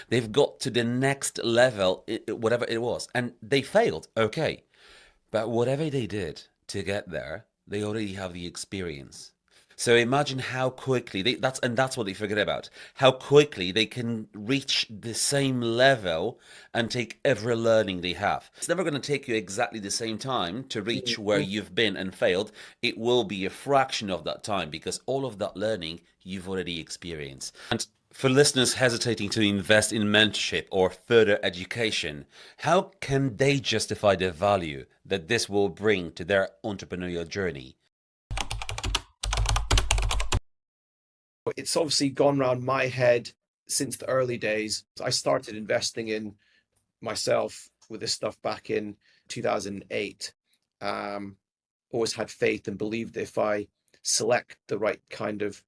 They've got to the next level, whatever it was, and they failed. Okay, but whatever they did to get there, they already have the experience. So imagine how quickly that's what they forget about. How quickly they can reach the same level and take every learning they have. It's never going to take you exactly the same time to reach where Mhm. you've been and failed. It will be a fraction of that time because all of that learning you've already experienced. And for listeners hesitating to invest in mentorship or further education, how can they justify the value that this will bring to their entrepreneurial journey? It's obviously gone around my head since the early days. I started investing in myself with this stuff back in 2008. Um, Always had faith and believed if I select the right kind of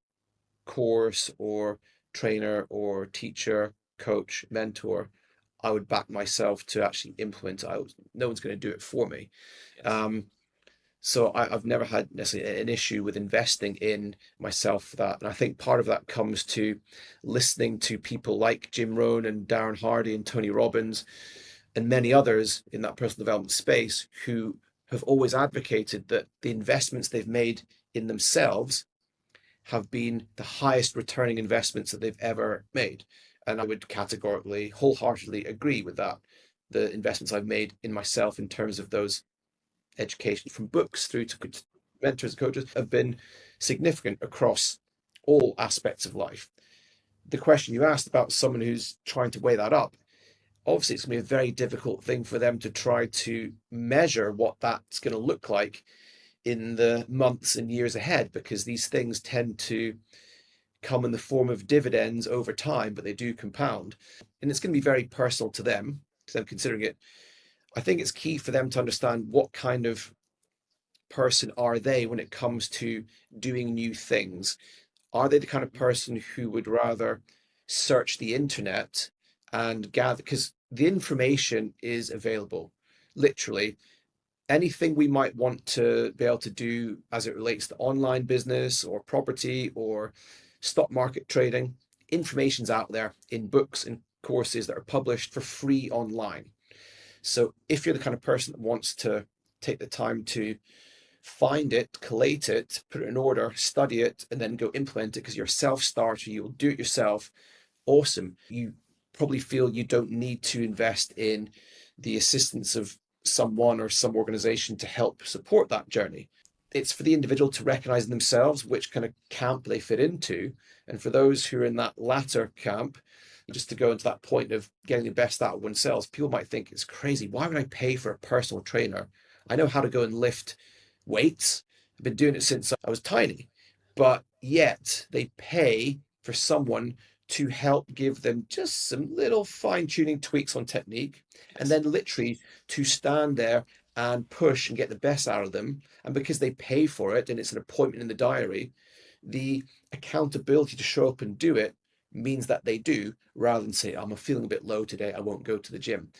course or trainer or teacher, coach, mentor, I would back myself to actually implement it. No one's going to do it for me. Yes. Um, so I've never had necessarily an issue with investing in myself for that. And I think part of that comes to listening to people like Jim Rohn and Darren Hardy and Tony Robbins and many others in that personal development space who have always advocated that the investments they've made in themselves have been the highest returning investments that they've ever made. And I would categorically, wholeheartedly agree with that. The investments I've made in myself in terms of those education from books through to mentors and coaches have been significant across all aspects of life. The question you asked about someone who's trying to weigh that up, obviously it's going to be a very difficult thing for them to try to measure what that's going to look like in the months and years ahead, because these things tend to come in the form of dividends over time, but they do compound. And it's going to be very personal to them considering it. I think it's key for them to understand what kind of person are they when it comes to doing new things. Are they the kind of person who would rather search the internet and gather, because the information is available, literally anything we might want to be able to do as it relates to online business or property or stock market trading, information's out there in books and courses that are published for free online. So if you're the kind of person that wants to take the time to find it, collate it, put it in order, study it, and then go implement it because you're a self-starter, you'll do it yourself, awesome. You probably feel you don't need to invest in the assistance of someone or some organization to help support that journey. It's for the individual to recognize in themselves which kind of camp they fit into. And for those who are in that latter camp, just to go into that point of getting the best out of oneself, people might think it's crazy. Why would I pay for a personal trainer? I know how to go and lift weights. I've been doing it since I was tiny, but yet they pay for someone to help give them just some little fine tuning tweaks on technique, and Yes. then literally to stand there and push and get the best out of them. And because they pay for it and it's an appointment in the diary, the accountability to show up and do it means that they do, rather than say, I'm feeling a bit low today, I won't go to the gym.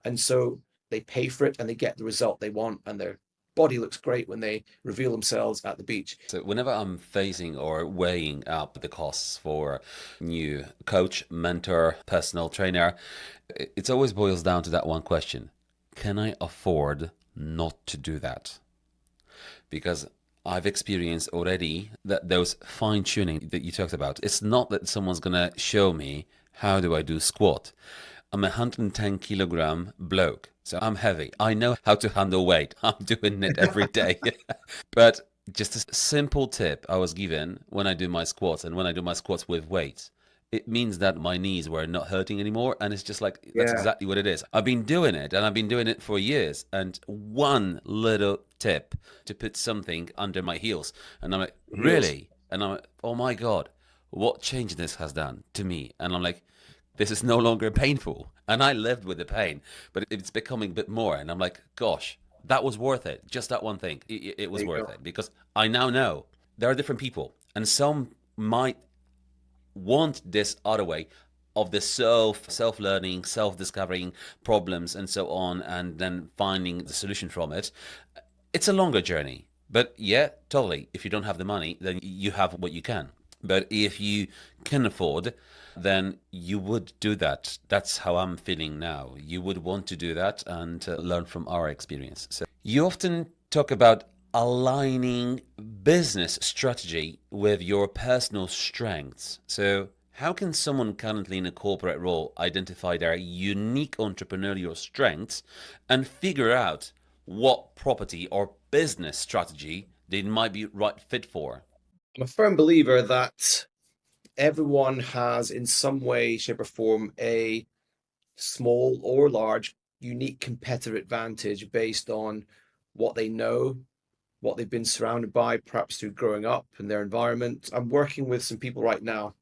And so they pay for it and they get the result they want, and their body looks great when they reveal themselves at the beach. So whenever I'm facing or weighing up the costs for new coach, mentor, personal trainer, it always boils down to that one question. Can I afford not to do that? Because I've experienced already that those fine tuning that you talked about, it's not that someone's gonna show me how do I do squat. I'm a 110 kilogram bloke, so I'm heavy. I know how to handle weight. I'm doing it every day. But just a simple tip I was given when I do my squats and when I do my squats with weights, it means that my knees were not hurting anymore. And it's just like, that's Yeah, exactly what it is. I've been doing it and I've been doing it for years. And one little tip to put something under my heels. And I'm like, heels. really? And I'm like, oh my God, what change this has done to me. And I'm like, this is no longer painful. And I lived with the pain, but it's becoming a bit more. And I'm like, gosh, that was worth it. Just that one thing. It There was you worth go. it because I now know there are different people, and some might want this other way of the self learning, self discovering problems and so on, and then finding the solution from it. It's a longer journey, But yeah, totally. If you don't have the money, then you have what you can. But if you can afford, then you would do that. That's how I'm feeling now. You would want to do that and learn from our experience. So you often talk about aligning business strategy with your personal strengths. So how can someone currently in a corporate role identify their unique entrepreneurial strengths and figure out what property or business strategy they might be right fit for? I'm a firm believer that everyone has, in some way, shape, or form, a small or large, unique competitive advantage based on what they know, what they've been surrounded by, perhaps through growing up in their environment. I'm working with some people right now.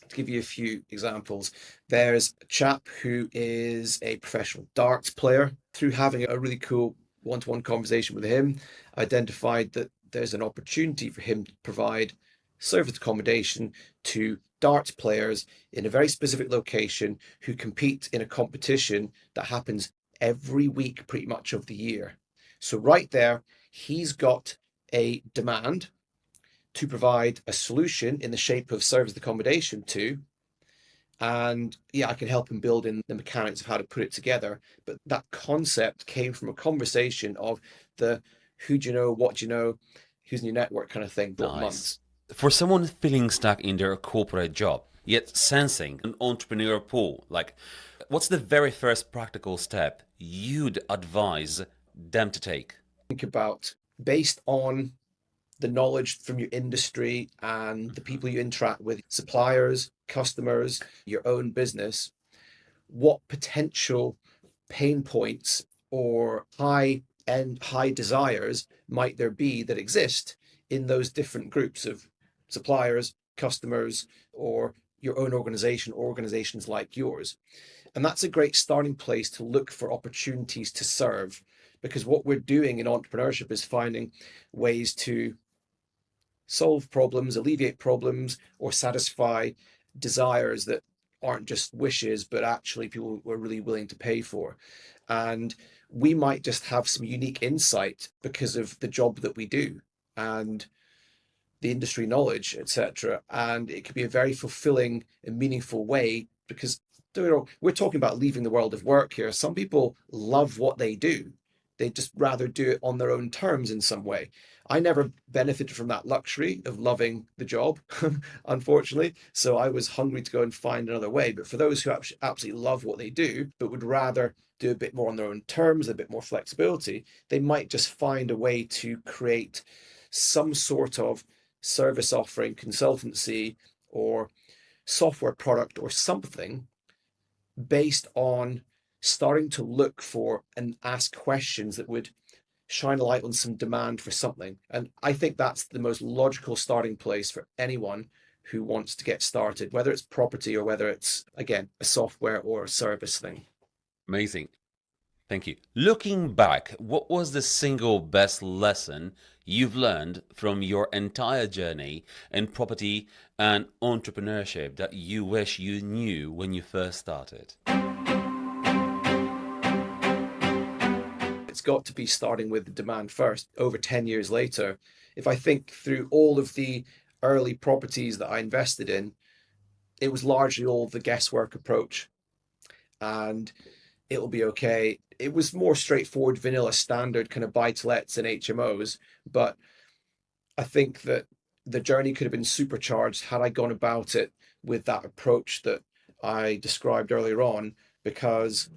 To give you a few examples, there's a chap who is a professional darts player. Through having a really cool one-to-one conversation with him, identified that there's an opportunity for him to provide service accommodation to darts players in a very specific location who compete in a competition that happens every week pretty much of the year. So right there, he's got a demand to provide a solution in the shape of service accommodation to. And yeah, I can help him build in the mechanics of how to put it together. But that concept came from a conversation of the who do you know, what do you know, who's in your network kind of thing, what Nice. months. For someone feeling stuck in their corporate job, yet sensing an entrepreneur pull, like what's the very first practical step you'd advise them to take? Think about based on the knowledge from your industry and the people you interact with, suppliers, customers, your own business, what potential pain points or high desires might there be that exist in those different groups of suppliers, customers, or your own organization, organizations like yours. And that's a great starting place to look for opportunities to serve, because what we're doing in entrepreneurship is finding ways to solve problems, alleviate problems, or satisfy desires that aren't just wishes, but actually people were really willing to pay for. And we might just have some unique insight because of the job that we do and the industry knowledge, etc. And it could be a very fulfilling and meaningful way because we're talking about leaving the world of work here. Some people love what they do. They just rather do it on their own terms in some way. I never benefited from that luxury of loving the job, unfortunately. So I was hungry to go and find another way. But for those who absolutely love what they do, but would rather do a bit more on their own terms, a bit more flexibility, they might just find a way to create some sort of service offering, consultancy, or software product or something based on starting to look for and ask questions that would shine a light on some demand for something. And I think that's the most logical starting place for anyone who wants to get started, whether it's property or whether it's, again, a software or a service thing. Amazing. Thank you. Looking back, what was the single best lesson you've learned from your entire journey in property and entrepreneurship that you wish you knew when you first started? It's got to be starting with the demand first. Over 10 years later, if I think through all of the early properties that I invested in, it was largely all the guesswork approach and it'll be okay. It was more straightforward, vanilla, standard kind of buy to lets and HMOs. But I think that the journey could have been supercharged had I gone about it with that approach that I described earlier on, because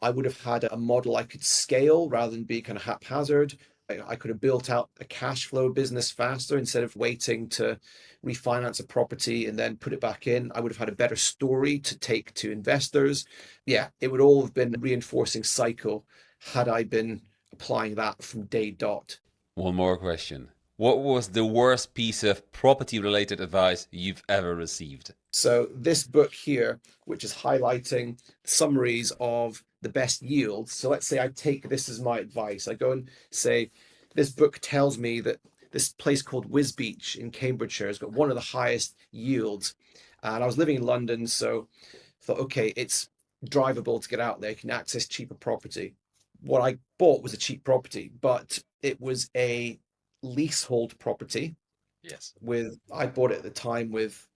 I would have had a model I could scale rather than be kind of haphazard. I could have built out a cash flow business faster instead of waiting to refinance a property and then put it back in. I would have had a better story to take to investors. Yeah, it would all have been a reinforcing cycle had I been applying that from day dot. One more question. What was the worst piece of property related advice you've ever received? So this book here, which is highlighting summaries of the best yields. So let's say I take this as my advice. I go and say, this book tells me that this place called Wisbeach in Cambridgeshire has got one of the highest yields. And I was living in London, so I thought, okay, it's drivable to get out there. You can access cheaper property. What I bought was a cheap property, but it was a leasehold property Yes. with, I bought it at the time with,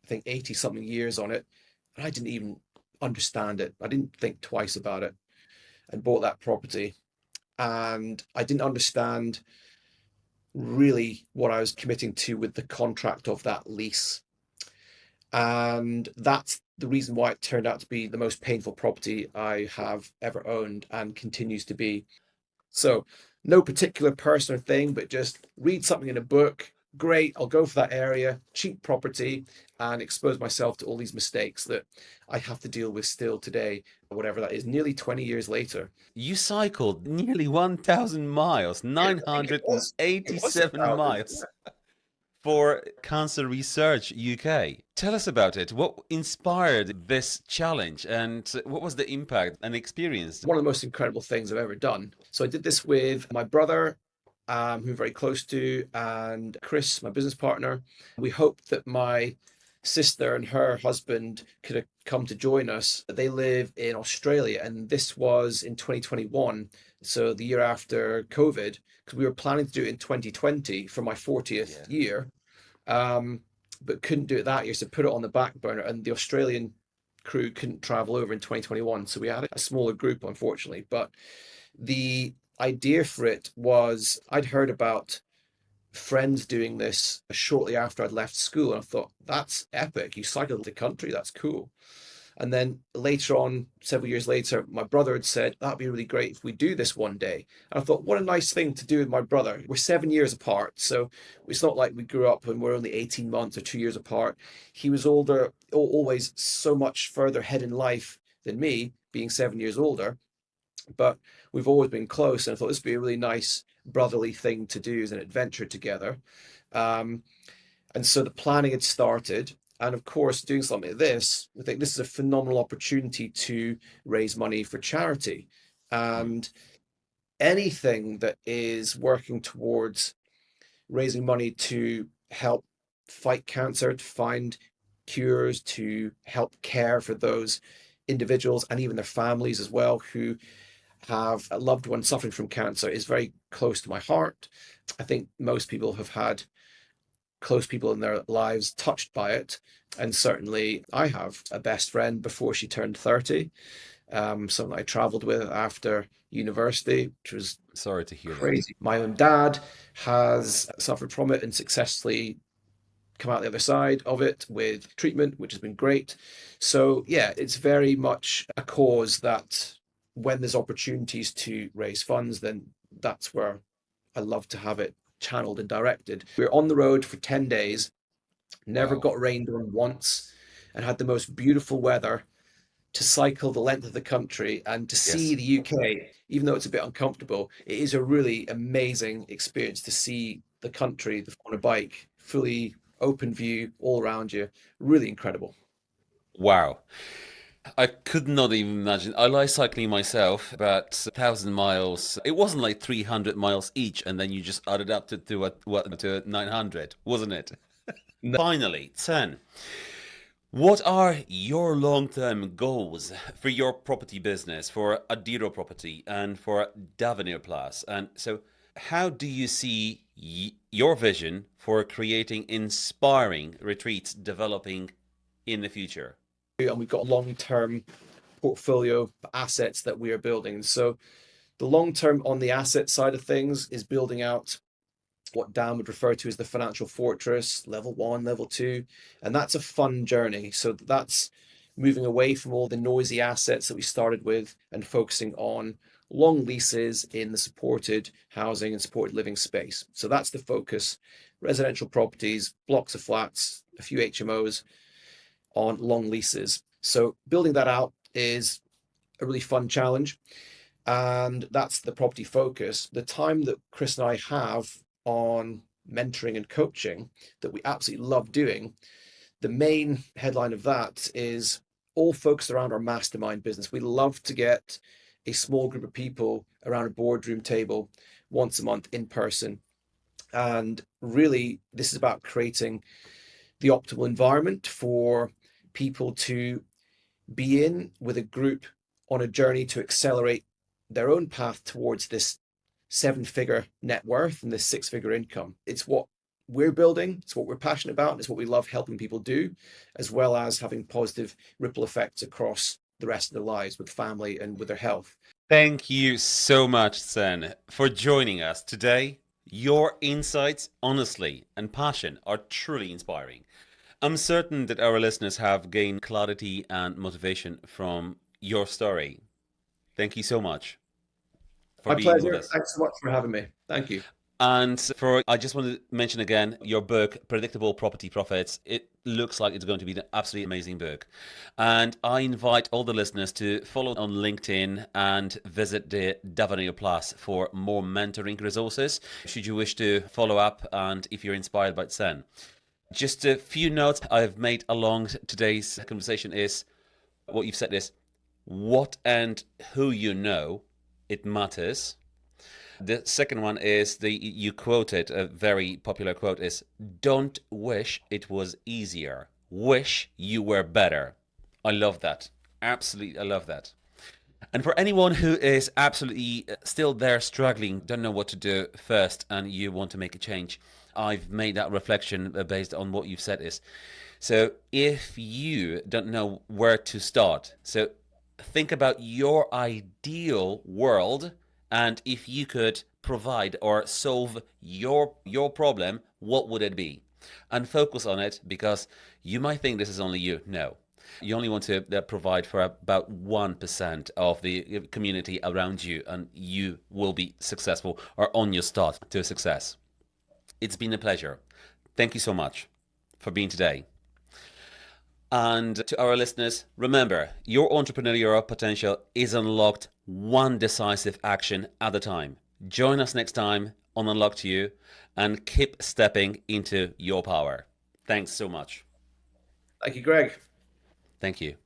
I think, 80 something years on it. And I didn't even understand it. I didn't think twice about it and bought that property. And I didn't understand really what I was committing to with the contract of that lease. And that's the reason why it turned out to be the most painful property I have ever owned and continues to be. So, no particular person or thing, but just read something in a book. Great, I'll go for that area, cheap property, and expose myself to all these mistakes that I have to deal with still today, whatever that is, nearly 20 years later. You cycled nearly 1,000 miles, I think it was a 987 thousand. miles for Cancer Research UK. Tell us about it. What inspired this challenge and what was the impact and experience? One of the most incredible things I've ever done. So I did this with my brother, who I'm very close to, and Chris, my business partner. We hoped that my sister and her husband could have come to join us. They live in Australia, and this was in 2021, so the year after COVID, because we were planning to do it in 2020 for my 40th Yeah. year, um, but couldn't do it that year, so put it on the back burner. And the Australian crew couldn't travel over in 2021, so we had a smaller group, unfortunately. But the idea for it was I'd heard about friends doing this shortly after I'd left school, and I thought that's epic. You cycled the country, that's cool. And then later on, several years later, my brother had said, that'd be really great if we do this one day. And I thought, what a nice thing to do with my brother. We're 7 years apart. So it's not like we grew up and we're only 18 months or 2 years apart. He was older, always so much further ahead in life than me, being 7 years older. But we've always been close. And I thought this would be a really nice brotherly thing to do as an adventure together. Um, and so the planning had started. And of course, doing something like this, I think this is a phenomenal opportunity to raise money for charity. Mm. And anything that is working towards raising money to help fight cancer, to find cures, to help care for those individuals and even their families as well who have a loved one suffering from cancer is very close to my heart. I think most people have had close people in their lives touched by it. And certainly I have a best friend before she turned 30, someone I traveled with after university, which was Sorry to hear that. crazy. My own dad has suffered from it and successfully come out the other side of it with treatment, which has been great. So, yeah, it's very much a cause that when there's opportunities to raise funds, then that's where I love to have it channeled and directed. We were on the road for 10 days, never Wow. got rained on once, and had the most beautiful weather to cycle the length of the country and to see Yes. the UK, even though it's a bit uncomfortable, it is a really amazing experience to see the country on a bike, fully open view all around you. Really incredible. Wow. I could not even imagine. I like cycling myself, about 1,000 miles. It wasn't like 300 miles each, and then you just added up to what to 900, wasn't it? No, Finally, Tsen, what are your long-term goals for your property business, for Adiro Property and for Davenir Plus? And so, how do you see your vision for creating inspiring retreats developing in the future? and we've got a long-term portfolio of assets that we are building. So the long term on the asset side of things is building out what Dan would refer to as the financial fortress, level one, level two. And that's a fun journey. So that's moving away from all the noisy assets that we started with and focusing on long leases in the supported housing and supported living space. So that's the focus. Residential properties, blocks of flats, a few HMOs on long leases. So building that out is a really fun challenge. And that's the property focus. The time that Chris and I have on mentoring and coaching that we absolutely love doing, the main headline of that is all focused around our mastermind business. We love to get a small group of people around a boardroom table once a month in person. And really, this is about creating the optimal environment for people to be in with a group on a journey to accelerate their own path towards this seven-figure net worth and this six-figure income. It's what we're building, it's what we're passionate about, and it's what we love helping people do, as well as having positive ripple effects across the rest of their lives with family and with their health. Thank you so much, Tsen, for joining us today. Your insights, honestly, and passion are truly inspiring. I'm certain that our listeners have gained clarity and motivation from your story. Thank you so much for My being with pleasure. us. Thanks so much for having me. Thank you. And I just want to mention again your book, Predictable Property Profits. It looks like it's going to be an absolutely amazing book. And I invite all the listeners to follow on LinkedIn and visit the Davanir Plus for more mentoring resources, should you wish to follow up and if you're inspired by Tsen. Just a few notes I've made along today's conversation is what you've said is what and who you know, it matters. The second one is you quoted a very popular quote is don't wish it was easier. Wish you were better. I love that. Absolutely, I love that. And for anyone who is absolutely still there struggling, don't know what to do first, and you want to make a change, I've made that reflection based on what you've said is. So if you don't know where to start, so think about your ideal world, and if you could provide or solve your problem, what would it be? And focus on it, because you might think this is only you. No. You only want to provide for about 1% of the community around you, and you will be successful or on your start to success. It's been a pleasure. Thank you so much for being today. And to our listeners, remember, your entrepreneurial potential is unlocked one decisive action at a time. Join us next time on Unlocked You and keep stepping into your power. Thanks so much. Thank you, Greg. Thank you.